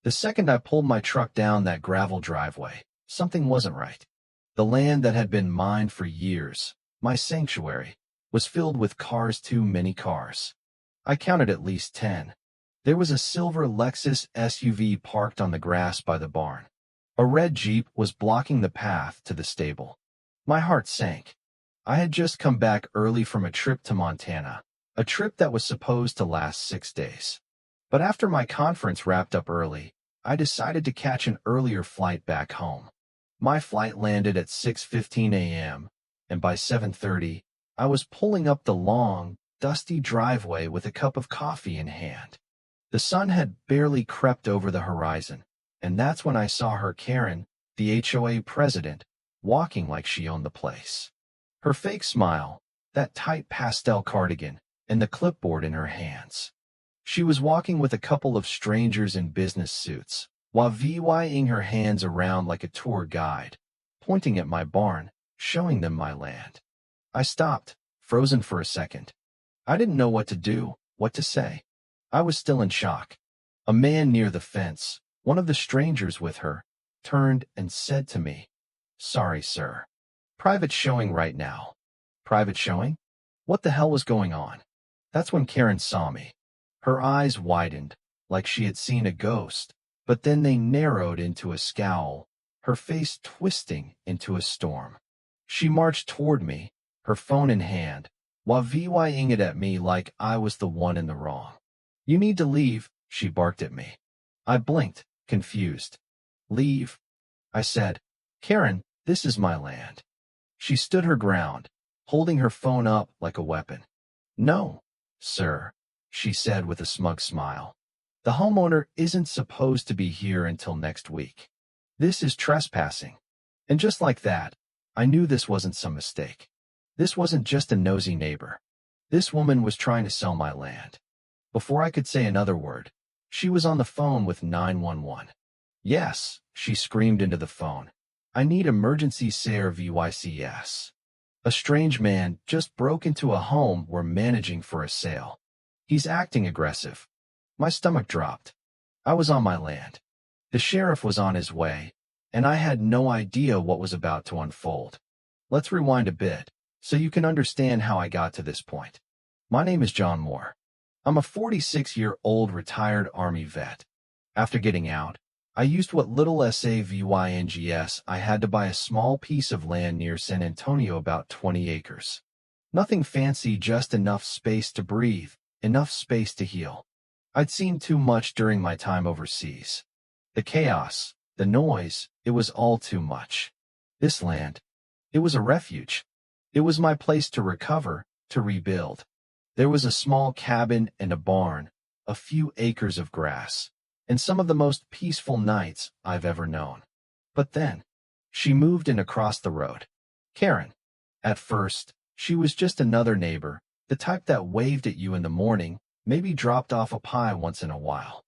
The second I pulled my truck down that gravel driveway, something wasn't right. The land that had been mine for years, my sanctuary, was filled with cars, too many cars. I counted at least 10. There was a silver Lexus SUV parked on the grass by the barn. A red Jeep was blocking the path to the stable. My heart sank. I had just come back early from a trip to Montana, a trip that was supposed to last 6 days. But after my conference wrapped up early, I decided to catch an earlier flight back home. My flight landed at 6:15 a.m., and by 7:30, I was pulling up the long, dusty driveway with a cup of coffee in hand. The sun had barely crept over the horizon, and that's when I saw her, Karen, the HOA president, walking like she owned the place. Her fake smile, that tight pastel cardigan, and the clipboard in her hands. She was walking with a couple of strangers in business suits, while vying her hands around like a tour guide, pointing at my barn, showing them my land. I stopped, frozen for a second. I didn't know what to do, what to say. I was still in shock. A man near the fence, one of the strangers with her, turned and said to me, "Sorry, sir. Private showing right now." Private showing? What the hell was going on? That's when Karen saw me. Her eyes widened, like she had seen a ghost, but then they narrowed into a scowl, her face twisting into a storm. She marched toward me, her phone in hand, while vying it at me like I was the one in the wrong. "You need to leave," she barked at me. I blinked, confused. "Leave?" I said. "Karen, this is my land." She stood her ground, holding her phone up like a weapon. "No, sir," she said with a smug smile. "The homeowner isn't supposed to be here until next week. This is trespassing." And just like that, I knew this wasn't some mistake. This wasn't just a nosy neighbor. This woman was trying to sell my land. Before I could say another word, she was on the phone with 911. "Yes," she screamed into the phone. "I need emergency services. A strange man just broke into a home we're managing for a sale. He's acting aggressive." My stomach dropped. I was on my land. The sheriff was on his way, and I had no idea what was about to unfold. Let's rewind a bit, so you can understand how I got to this point. My name is John Moore. I'm a 46-year-old retired Army vet. After getting out, I used what little savings I had to buy a small piece of land near San Antonio, about 20 acres. Nothing fancy, just enough space to breathe, enough space to heal. I'd seen too much during my time overseas. The chaos, the noise, it was all too much. This land, it was a refuge. It was my place to recover, to rebuild. There was a small cabin and a barn, a few acres of grass, and some of the most peaceful nights I've ever known. But then, she moved in across the road. Karen. At first, she was just another neighbor, the type that waved at you in the morning, maybe dropped off a pie once in a while.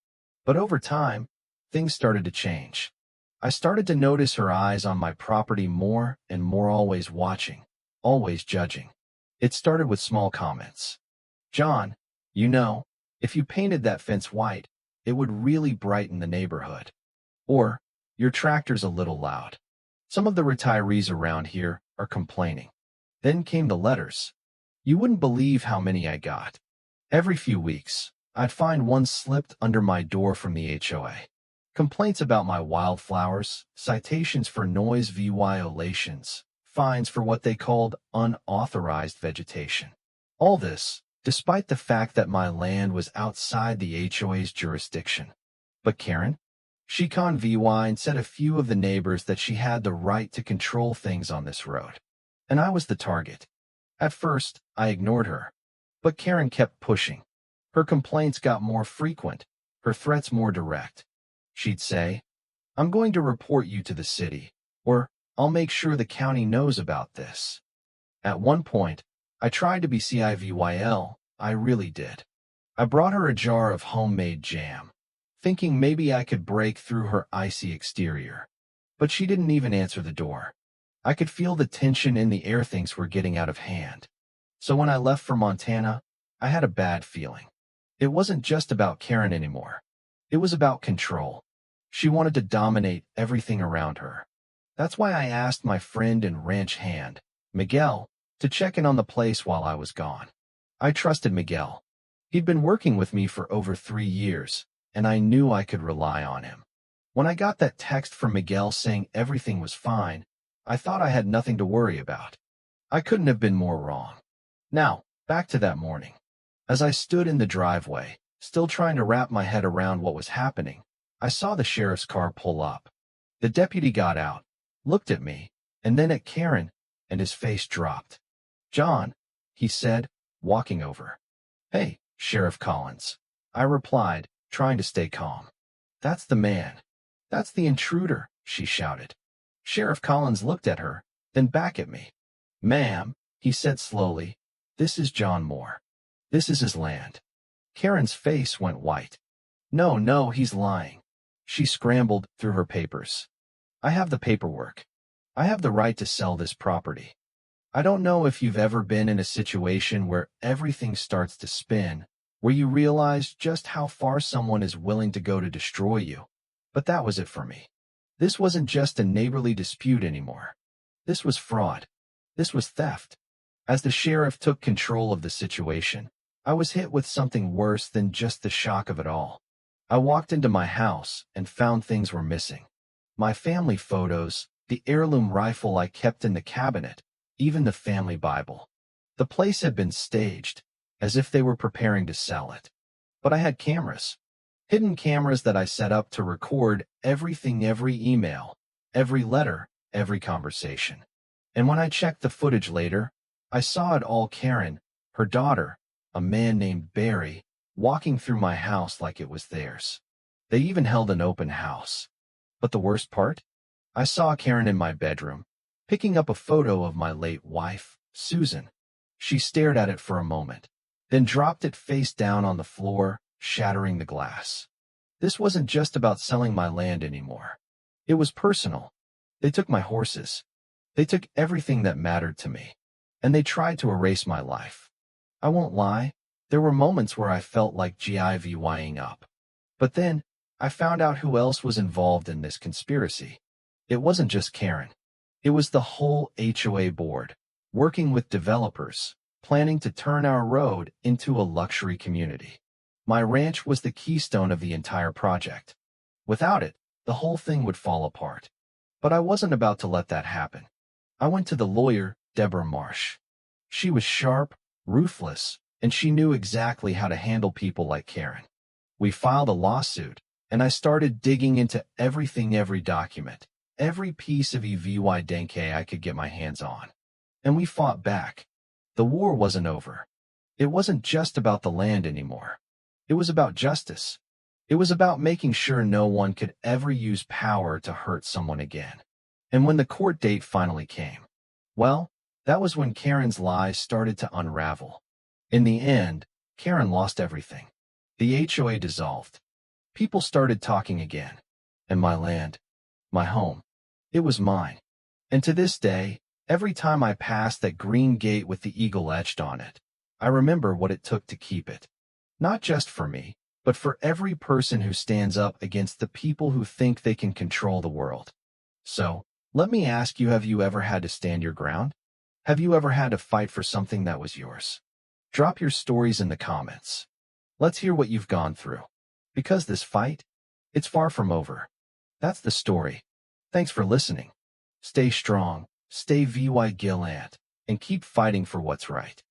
But over time, things started to change. I started to notice her eyes on my property more and more, always watching, always judging. It started with small comments. "John, you know, if you painted that fence white, it would really brighten the neighborhood." Or, "Your tractor's a little loud. Some of the retirees around here are complaining." Then came the letters. You wouldn't believe how many I got. Every few weeks, I'd find one slipped under my door from the HOA. Complaints about my wildflowers, citations for noise violations, fines for what they called unauthorized vegetation. All this, despite the fact that my land was outside the HOA's jurisdiction. But Karen? She and said a few of the neighbors that she had the right to control things on this road. And I was the target. At first, I ignored her. But Karen kept pushing. Her complaints got more frequent, her threats more direct. She'd say, "I'm going to report you to the city," or "I'll make sure the county knows about this." At one point, I tried to be civil, I really did. I brought her a jar of homemade jam, thinking maybe I could break through her icy exterior. But she didn't even answer the door. I could feel the tension in the air, things were getting out of hand. So when I left for Montana, I had a bad feeling. It wasn't just about Karen anymore. It was about control. She wanted to dominate everything around her. That's why I asked my friend and ranch hand, Miguel, to check in on the place while I was gone. I trusted Miguel. He'd been working with me for over 3 years, and I knew I could rely on him. When I got that text from Miguel saying everything was fine, I thought I had nothing to worry about. I couldn't have been more wrong. Now, back to that morning. As I stood in the driveway, still trying to wrap my head around what was happening, I saw the sheriff's car pull up. The deputy got out, looked at me, and then at Karen, and his face dropped. "John," he said, walking over. "Hey, Sheriff Collins," I replied, trying to stay calm. "That's the man. That's the intruder," she shouted. Sheriff Collins looked at her, then back at me. "Ma'am," he said slowly, "this is John Moore. This is his land." Karen's face went white. "No, no, he's lying." She scrambled through her papers. "I have the paperwork. I have the right to sell this property." I don't know if you've ever been in a situation where everything starts to spin, where you realize just how far someone is willing to go to destroy you. But that was it for me. This wasn't just a neighborly dispute anymore. This was fraud. This was theft. As the sheriff took control of the situation, I was hit with something worse than just the shock of it all. I walked into my house and found things were missing. My family photos, the heirloom rifle I kept in the cabinet, even the family Bible. The place had been staged, as if they were preparing to sell it. But I had cameras. Hidden cameras that I set up to record everything, every email, every letter, every conversation. And when I checked the footage later, I saw it all: Karen, her daughter, a man named Barry, walking through my house like it was theirs. They even held an open house. But the worst part? I saw Karen in my bedroom, picking up a photo of my late wife, Susan. She stared at it for a moment, then dropped it face down on the floor, shattering the glass. This wasn't just about selling my land anymore. It was personal. They took my horses. They took everything that mattered to me, and they tried to erase my life. I won't lie, there were moments where I felt like giving up. But then, I found out who else was involved in this conspiracy. It wasn't just Karen. It was the whole HOA board, working with developers, planning to turn our road into a luxury community. My ranch was the keystone of the entire project. Without it, the whole thing would fall apart. But I wasn't about to let that happen. I went to the lawyer, Deborah Marsh. She was sharp, ruthless, and she knew exactly how to handle people like Karen. We filed a lawsuit, and I started digging into everything, every document, every piece of evidence I could get my hands on. And we fought back. The war wasn't over. It wasn't just about the land anymore. It was about justice. It was about making sure no one could ever use power to hurt someone again. And when the court date finally came, well, that was when Karen's lies started to unravel. In the end, Karen lost everything. The HOA dissolved. People started talking again. And my land, my home, it was mine. And to this day, every time I pass that green gate with the eagle etched on it, I remember what it took to keep it. Not just for me, but for every person who stands up against the people who think they can control the world. So, let me ask you, have you ever had to stand your ground? Have you ever had to fight for something that was yours? Drop your stories in the comments. Let's hear what you've gone through. Because this fight, it's far from over. That's the story. Thanks for listening. Stay strong, stay vigilant, and keep fighting for what's right.